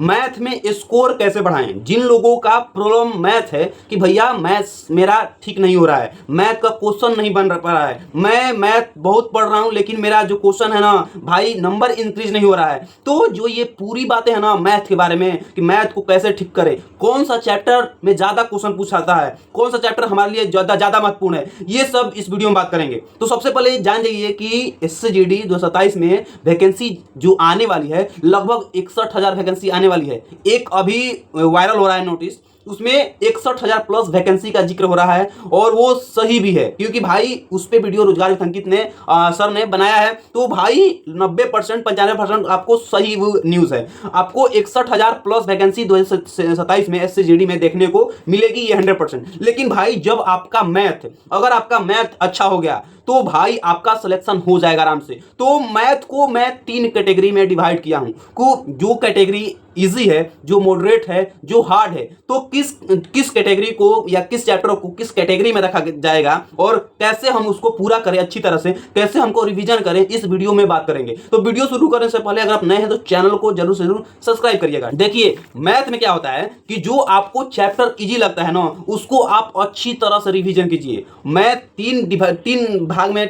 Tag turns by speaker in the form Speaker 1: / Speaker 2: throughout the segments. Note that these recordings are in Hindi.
Speaker 1: मैथ में स्कोर कैसे बढ़ाएं। जिन लोगों का प्रॉब्लम मैथ है कि भैया मैथ्स मेरा ठीक नहीं हो रहा है, मैथ का क्वेश्चन नहीं बन पा रहा है, मैं मैथ बहुत पढ़ रहा हूं लेकिन मेरा जो क्वेश्चन है ना भाई नंबर इंक्रीज नहीं हो रहा है। तो जो ये पूरी बातें है ना मैथ के बारे में कि मैथ को कैसे ठीक करें, कौन सा चैप्टर में ज्यादा क्वेश्चन पूछाता है, कौन सा चैप्टर हमारे लिए ज्यादा महत्वपूर्ण है, ये सब इस वीडियो में बात करेंगे। तो सबसे पहले जान जाइए कि SCGD 2027 में वैकेंसी जो आने वाली है लगभग 61,000 वैकेंसी आने वाली है। एक अभी वायरल हो रहा है नोटिस, उसमें 61,000 प्लस वैकेंसी का जिक्र हो रहा है और वो सही भी है क्योंकि भाई उस पे वीडियो रोजगार अंकित ने सर ने बनाया है। तो भाई 90% 95% आपको सही न्यूज है। आपको 61,000 प्लस वैकेंसी 2027 में SCGD में देखने को मिलेगी, ये 100%। लेकिन भाई जब आपका मैथ, अगर आपका मैथ अच्छा हो गया तो भाई आपका सिलेक्शन हो जाएगा आराम से। तो मैथ को मैं 3 कैटेगरी में डिवाइड किया हूं को जो कैटेगरी इजी है, जो मॉडरेट है, जो हार्ड है। तो किस कैटेगरी को या किस चैप्टर को किस कैटेगरी में रखा जाएगा और कैसे हम उसको पूरा करें अच्छी तरह से, कैसे हमको रिवीजन करें, इस वीडियो में बात करेंगे। तो वीडियो शुरू करने से पहले अगर आप नए हैं तो चैनल को जरूर से जरूर सब्सक्राइब करिएगा। देखिए मैथ में क्या होता है कि जो आपको चैप्टर इजी लगता है ना उसको आप अच्छी तरह से रिवीजन कीजिए। मैं 3 भाग में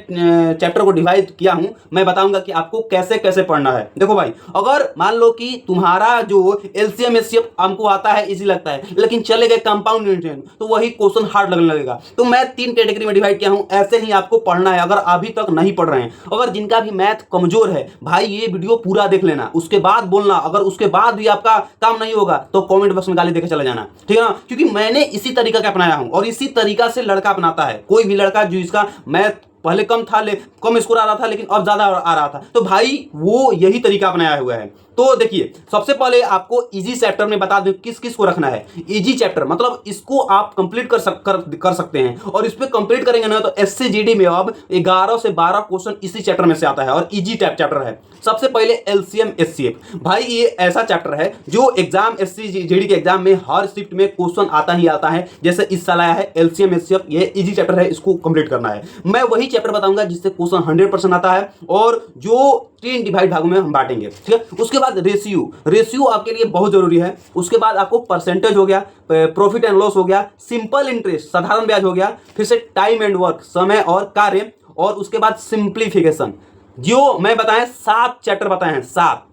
Speaker 1: चैप्टर को डिवाइड किया हूं, मैं बताऊंगा कि आपको कैसे कैसे पढ़ना है। देखो भाई, अगर मान लो कि तुम्हारा जो एलसीएम एचसीएफ हमको आता है इजी लगता है लेकिन चले गए कंपाउंड इंटीग्रल तो वही क्वेश्चन हार्ड लगने लगेगा। तो मैं 3 कैटेगरी में डिवाइड किया हूं, ऐसे ही आपको पढ़ना है अगर अभी तक नहीं पढ़ रहे हैं। अगर जिनका भी मैथ कमजोर है भाई ये वीडियो पूरा देख लेना, उसके बाद बोलना। अगर उसके बाद भी आपका काम नहीं होगा तो कमेंट बॉक्स में गाली देकर चला जाना, ठीक है ना। क्योंकि मैंने इसी तरीका का अपनाया हूं और इसी तरीका से लड़का अपनाता है। कोई भी लड़का जो इसका मैथ पहले कम स्कोर आ रहा था लेकिन अब ज्यादा आ रहा था तो भाई वो यही तरीका अपनाया हुआ है। तो देखिए सबसे पहले आपको इजी चैप्टर में बता दूं किस किस को रखना है। इजी चैप्टर मतलब इसको आप कंप्लीट कर सकते हैं और इस पे कंप्लीट करेंगे ना तो SCGD में अब 11 से 12 क्वेश्चन इसी चैप्टर में से आता है और इजी चैप्टर है। सबसे पहले LCM HCF, भाई ये ऐसा चैप्टर है जो एग्जाम SCGD के एग्जाम में हर शिफ्ट में क्वेश्चन आता ही आता है। जैसे इस साल आया है LCM HCF, ये इजी चैप्टर है, इसको कंप्लीट करना है। मैं वही चैप्टर बताऊंगा जिससे क्वेश्चन 100% आता है और जो 3 डिवाइड भागों में हम बांटेंगे, ठीक है। उसके बाद रेशियो आपके लिए बहुत जरूरी है। उसके बाद आपको परसेंटेज हो गया, प्रॉफिट एंड लॉस हो गया, सिंपल इंटरेस्ट साधारण ब्याज हो गया, फिर से टाइम एंड वर्क समय और कार्य, और उसके बाद सिंप्लीफिकेशन। जो मैं बताएं 7 चैप्टर बताए हैं, 7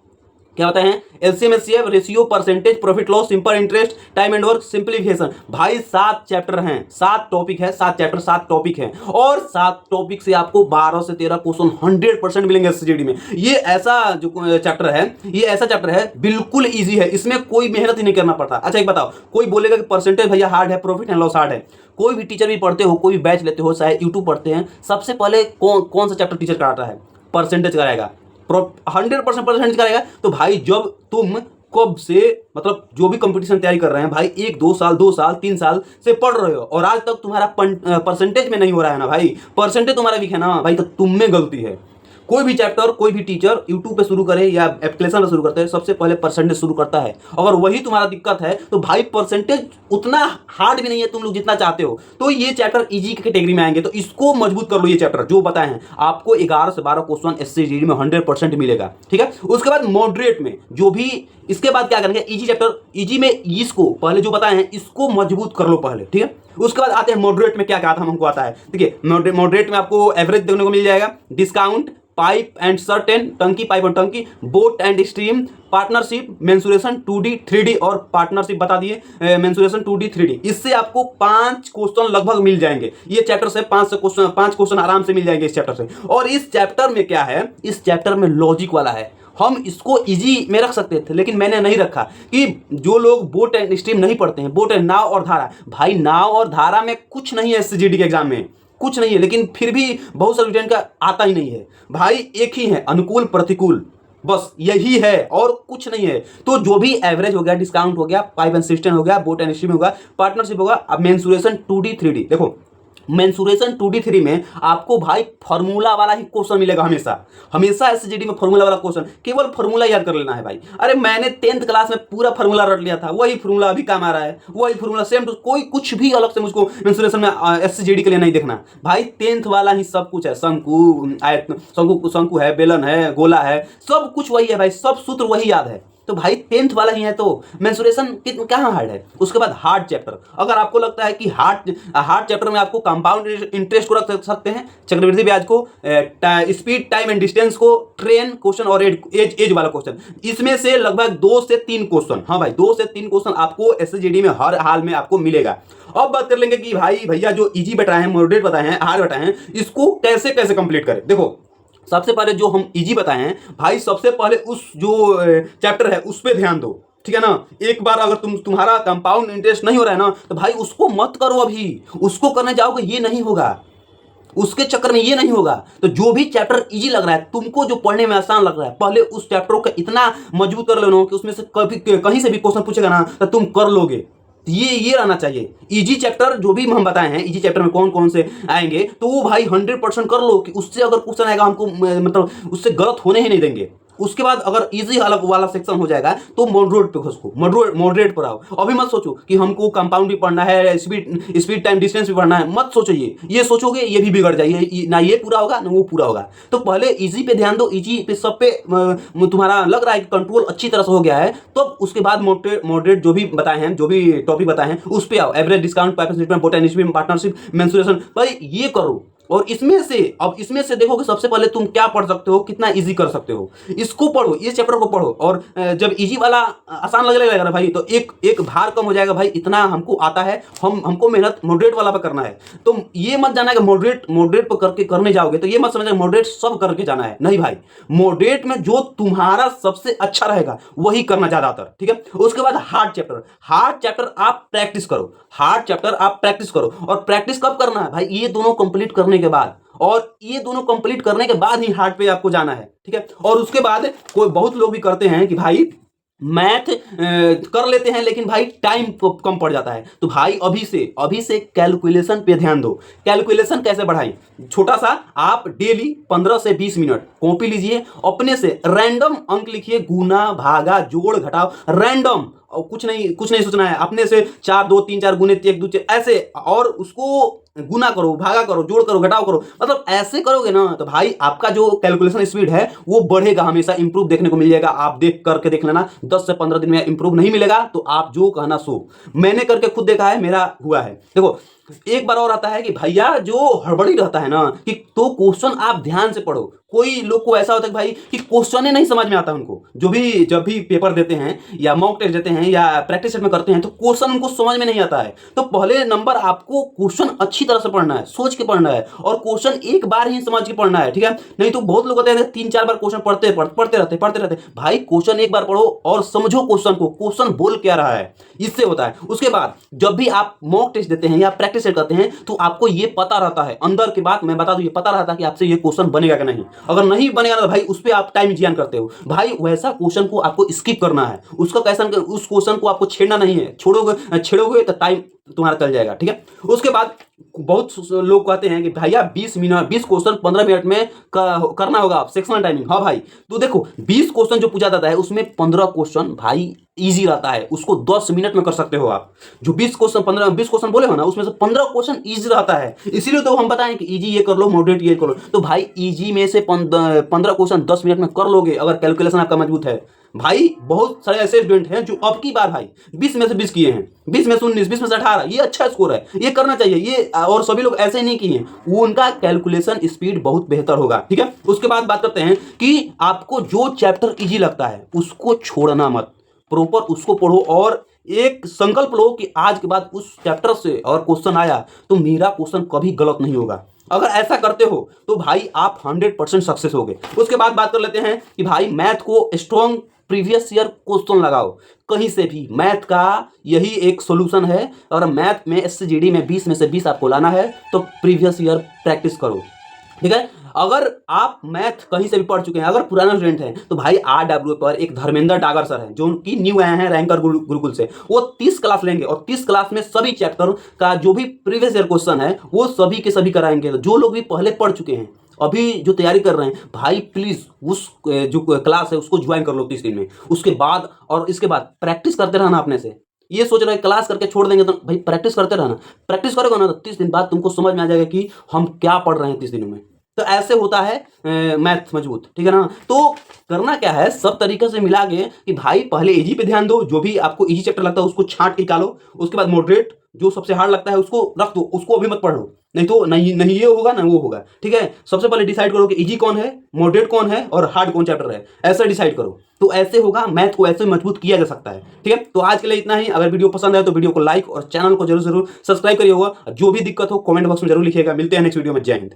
Speaker 1: क्या बताए हैं, LCM HCF, ratio, percentage, profit loss, simple interest, time and work, simplification. भाई 7 चैप्टर हैं, 7 टॉपिक है, 7 चैप्टर 7 टॉपिक हैं और 7 टॉपिक से आपको 12 से 13 क्वेश्चन 100% मिलेंगे SCGD में। ये ऐसा जो चैप्टर है, ये ऐसा चैप्टर है बिल्कुल ईजी है, इसमें कोई मेहनत ही नहीं करना पड़ता। अच्छा एक बताओ, कोई बोलेगा कि परसेंटेज भैया हार्ड है, प्रॉफिट एंड लॉस हार्ड है। कोई भी टीचर भी पढ़ते हो, कोई भी बैच लेते हो, चाहे यूट्यूब पढ़ते हैं, सबसे पहले कौन सा चैप्टर टीचर कराता है, परसेंटेज कराएगा, 100% परसेंटेज कराएगा। तो भाई जब तुम कब से मतलब जो भी कंपटीशन तैयारी कर रहे हैं भाई 1-2 साल 2 साल 3 साल से पढ़ रहे हो और आज तक तुम्हारा परसेंटेज में नहीं हो रहा है ना भाई, परसेंटेज तुम्हारा वीक है ना भाई, तो तुम में गलती है। कोई भी चैप्टर कोई भी टीचर यूट्यूब पे शुरू करे या एप्लीकेशन पे शुरू करते हैं, सबसे पहले परसेंटेज शुरू करता है। अगर वही तुम्हारा दिक्कत है तो भाई परसेंटेज उतना हार्ड भी नहीं है तुम लोग जितना चाहते हो। तो ये चैप्टर इजी की कैटेगरी में आएंगे, तो इसको मजबूत कर लो। ये चैप्टर जो बताए हैं आपको 11 से 12 क्वेश्चन SCGD में 100% मिलेगा, ठीक है। उसके बाद मॉडरेट में जो भी, इसके बाद क्या करेंगे, इजी चैप्टर, इजी में इसको पहले जो बताए हैं इसको मजबूत कर लो पहले, ठीक है। उसके बाद आते हैं मॉडरेट में क्या क्या हमको आता है। देखिए मॉडरेट में आपको एवरेज देखने को मिल जाएगा, डिस्काउंट, पाइप एंड सर्टेन, टंकी पाइप और टंकी, boat and stream, partnership, mensuration 2D 3D और पार्टनरशिप बता दिए, मेंसुरेशन 2D 3D। इससे आपको 5 क्वेश्चन लगभग मिल जाएंगे। ये चैप्टर से 5 क्वेश्चन आराम से मिल जाएंगे इस चैप्टर से। और इस चैप्टर में क्या है, इस चैप्टर में लॉजिक वाला है। हम इसको इजी में रख सकते थे लेकिन मैंने नहीं रखा कि जो लोग बोट एंड स्ट्रीम नहीं पढ़ते हैं, बोट एंड नाव और धारा, भाई नाव और धारा में कुछ नहीं है SCGD के एग्जाम में, कुछ नहीं है, लेकिन फिर भी बहुत सारे स्टूडेंट का आता ही नहीं है भाई। एक ही है, अनुकूल प्रतिकूल, बस यही है और कुछ नहीं है। तो जो भी एवरेज हो गया, डिस्काउंट हो गया, पाइप एंड सिस्टम हो गया, बोट एंड स्ट्रीम होगा, पार्टनरशिप होगा, अब मेंसुरेशन 2D 3D। देखो मेंसुरेशन 2D 3D में आपको भाई फॉर्मूला वाला ही क्वेश्चन मिलेगा हमेशा, हमेशा SCGD में फॉर्मूला वाला क्वेश्चन, केवल फॉर्मूला याद कर लेना है भाई। अरे मैंने 10th क्लास में पूरा फॉर्मूला रट लिया था, वही फॉर्मूला अभी काम आ रहा है, वही फॉर्मूला सेम टू, कोई कुछ भी अलग से मुझको मेंसुरेशन में SCGD के लिए नहीं देखना भाई। 10th वाला ही सब कुछ है, शंकु है, बेलन है, गोला है, सब कुछ वही है भाई, सब सूत्र वही याद है। तो भाई 10th वाला ही है, तो मेंसुरेशन कहाँ हार्ड है। उसके बाद हार्ड चैप्टर, अगर आपको लगता है कि हार्ड चैप्टर में आपको कंपाउंड इंटरेस्ट को रख सकते हैं, चक्रवृद्धि ब्याज को, स्पीड टाइम एंड डिस्टेंस को, ट्रेन क्वेश्चन और एज वाला क्वेश्चन, इसमें से लगभग 2 से 3 क्वेश्चन, हाँ भाई 2 से 3 क्वेश्चन आपको एसजीडी में हर हाल में आपको मिलेगा। अब बात कर लेंगे कि भाई भैया जो इजी बताए हैं, मॉडरेट बताए हैं, हार्ड बताए हैं, इसको कैसे कैसे कंप्लीट करें। देखो सबसे पहले जो हम इजी बताए हैं भाई, सबसे पहले उस जो चैप्टर है उस पर ध्यान दो, ठीक है ना। एक बार अगर तुम्हारा कंपाउंड इंटरेस्ट नहीं हो रहा है ना, तो भाई उसको मत करो, अभी उसको करने जाओगे ये नहीं होगा, उसके चक्कर में ये नहीं होगा। तो जो भी चैप्टर इजी लग रहा है तुमको, जो पढ़ने में आसान लग रहा है, पहले उस चैप्टर को इतना मजबूत कर लेना कि उसमें से कभी कहीं से भी क्वेश्चन पूछेगा ना तो तुम कर लोगे। ये रहना चाहिए। इजी चैप्टर जो भी हम बताए हैं, इजी चैप्टर में कौन कौन से आएंगे, तो वो भाई 100% कर लो कि उससे अगर क्वेश्चन आएगा हमको मतलब उससे गलत होने ही नहीं देंगे। उसके बाद अगर इजी वाला सेक्शन हो जाएगा तो मॉडरेट पे घुसो, मॉडरेट पर आओ। अभी मत सोचो कि हमको कंपाउंड भी पढ़ना है, स्पीड टाइम डिस्टेंस भी पढ़ना है, मत सोचो। ये सोचोगे ये भी बिगड़ जाइए, ना ये पूरा होगा ना वो पूरा होगा। तो पहले इजी पे ध्यान दो, इजी पे सब पे तुम्हारा लग रहा है कि कंट्रोल अच्छी तरह से हो गया है, तो उसके बाद मॉडरेट जो भी बताए हैं, जो भी टॉपिक बताए हैं उस पे आओ। Average, discount, potential, partnership, mensuration, भाई ये करो। और इसमें से देखो कि सबसे पहले तुम क्या पढ़ सकते हो, कितना इजी कर सकते हो, इसको पढ़ो, इस चैप्टर को पढ़ो। और जब इजी वाला आसान लगने लगेगा ना भाई, तो एक भार कम हो जाएगा भाई, इतना हमको आता है, हमको मेहनत मॉडरेट वाला पे करना है। तो ये मत जाना कि मॉडरेट पर करके करने जाओगे तो ये मत समझना मॉडरेट सब करके जाना है, नहीं भाई। मॉडरेट में जो तुम्हारा सबसे अच्छा रहेगा वही करना ज्यादातर, ठीक है। उसके बाद हार्ड चैप्टर आप प्रैक्टिस करो, और प्रैक्टिस कब करना है भाई, ये दोनों कंप्लीट करने के बाद, और ये दोनों कंप्लीट करने के बाद ही हार्ड पे आपको जाना है, ठीक है। और उसके बाद कोई बहुत लोग भी करते हैं कि भाई मैथ कर लेते हैं लेकिन भाई टाइम कम पड़ जाता है। तो भाई अभी से कैलकुलेशन पे ध्यान दो। कैलकुलेशन कैसे बढ़ाएं, छोटा सा आप डेली 15 से 20 मिनट कॉपी लीजिए, अपने से रैंडम अंक लिखिए, गुना भागा जोड़ घटाओ, रैंडम, और कुछ नहीं सोचना है। अपने से 4 2 3 4 गुने 1 2 4 ऐसे, और उसको गुना करो, भागा करो, जोड़ करो, घटाओ करो। मतलब ऐसे करोगे ना तो भाई आपका जो कैलकुलेशन स्पीड है वो बढ़ेगा, हमेशा इंप्रूव देखने को मिल जाएगा। आप देख लेना, 10 से 15 दिन में इंप्रूव नहीं मिलेगा तो आप जो कहना सो। मैंने करके खुद देखा है, मेरा हुआ है। देखो एक बार और आता है कि भैया जो हड़बड़ी रहता है ना कि, तो क्वेश्चन आप ध्यान से पढ़ो। कोई लोग को ऐसा होता है भाई कि क्वेश्चन ही नहीं समझ में आता उनको, जब भी पेपर देते हैं या मॉक टेस्ट देते हैं या प्रैक्टिस सेट में करते हैं तो क्वेश्चन उनको समझ में नहीं आता है। तो पहले नंबर आपको क्वेश्चन अच्छी तरह से पढ़ना है, सोच के पढ़ना है, और क्वेश्चन एक बार ही समझ के पढ़ना है, ठीक है। नहीं तो बहुत लोग होते हैं 3-4 बार क्वेश्चन पढ़ते रहते। भाई क्वेश्चन एक बार पढ़ो और समझो क्वेश्चन को, क्वेश्चन बोल क्या रहा है, इससे होता है। उसके बाद जब भी आप मॉक टेस्ट देते हैं या प्रैक्टिस सेट करते हैं तो आपको ये पता रहता है, अंदर की बात मैं बता दूं, ये पता रहता है कि आपसे ये क्वेश्चन बनेगा कि नहीं। अगर नहीं बनेगा तो भाई उस पर आप टाइम जियान करते हो। भाई वैसा क्वेश्चन को आपको स्किप करना है, उस क्वेश्चन को आपको छेड़ना नहीं है। छेड़ोगे तो टाइम तुम्हारा चल जाएगा, ठीक है। उसके बाद बहुत लोग कहते हैं कि भैया 20 क्वेश्चन 15 मिनट में करना होगा, सेक्शनल टाइमिंग। हाँ भाई, तो देखो 20 क्वेश्चन जो पूछा जाता है उसमें 15 क्वेश्चन भाई इजी रहता है, उसको 10 मिनट में कर सकते हो आप। जो 20 क्वेश्चन बोले हो ना, उसमें से 15 क्वेश्चन इजी रहता है। इसीलिए तो हम बताएं कि इजी ये कर लो, मॉडरेट ये कर लो। तो भाई इजी में से 15 क्वेश्चन 10 मिनट में कर लोगे अगर कैलकुलेशन आपका मजबूत है। भाई बहुत सारे ऐसे स्टूडेंट हैं जो अब की बार भाई 20 में से 20 किए हैं, 20 में से 19, 20 में से 18, ये अच्छा स्कोर है, ये करना चाहिए ये। और सभी लोग ऐसे नहीं किए हैं, वो उनका कैलकुलेशन स्पीड बहुत बेहतर होगा, ठीक है। उसके बाद बात करते हैं कि आपको जो चैप्टर इजी लगता है उसको छोड़ना मत, प्रॉपर उसको पढ़ो, और एक संकल्प लो कि आज के बाद उस चैप्टर से और क्वेश्चन आया तो मेरा क्वेश्चन कभी गलत नहीं होगा। अगर ऐसा करते हो तो भाई आप 100% सक्सेस होगे। उसके बाद बात कर लेते हैं कि भाई मैथ को स्ट्रॉन्ग प्रीवियस ईयर क्वेश्चन लगाओ कहीं से भी, मैथ का यही एक सॉल्यूशन है। और मैथ में एसजीडी में 20 में से 20 आपको लाना है तो प्रीवियस ईयर प्रैक्टिस करो, ठीक है। अगर आप मैथ कहीं से भी पढ़ चुके हैं, अगर पुराना स्टूडेंट हैं, तो भाई RW पर एक धर्मेंद्र डागर सर हैं जो कि न्यू आए हैं रैंकर गुरुकुल से, वो 30 क्लास लेंगे और 30 क्लास में सभी चैप्टर का जो भी प्रीवियस ईयर क्वेश्चन है वो सभी के सभी कराएंगे। तो जो लोग भी पहले पढ़ चुके हैं, अभी जो तैयारी कर रहे हैं, भाई प्लीज उस जो क्लास है उसको ज्वाइन कर लो 30 दिन में। उसके बाद और इसके बाद प्रैक्टिस करते रहना अपने से। ये सोच रहे क्लास करके छोड़ देंगे तो भाई प्रैक्टिस करते रहना, प्रैक्टिस करोगे ना तो 30 दिन बाद तुमको समझ में आ जाएगा कि हम क्या पढ़ रहे हैं 30 दिनों में। तो ऐसे होता है मैथ मजबूत, ठीक है ना। तो करना क्या है, सब तरीके से मिला के कि भाई पहले इजी पे ध्यान दो, जो भी आपको इजी चैप्टर लगता है उसको छांट के निकालो, उसके बाद मॉडरेट जो सबसे हार्ड लगता है उसको रख दो, उसको अभी मत पढ़ो, नहीं तो नहीं नहीं ये होगा ना वो होगा, ठीक है। सबसे पहले डिसाइड करो कि इजी कौन है, मॉडरेट कौन है और हार्ड कौन चैप्टर है, ऐसा डिसाइड करो। तो ऐसे होगा, मैथ को ऐसे मजबूत किया जा सकता है, ठीक है। तो आज के लिए इतना ही। अगर वीडियो पसंद आए तो वीडियो को लाइक और चैनल को जरूर जरूर सब्सक्राइब करिएगा। जो भी दिक्कत हो कमेंट बॉक्स में जरूर लिखिएगा। मिलते हैं नेक्स्ट वीडियो में। जय हिंद।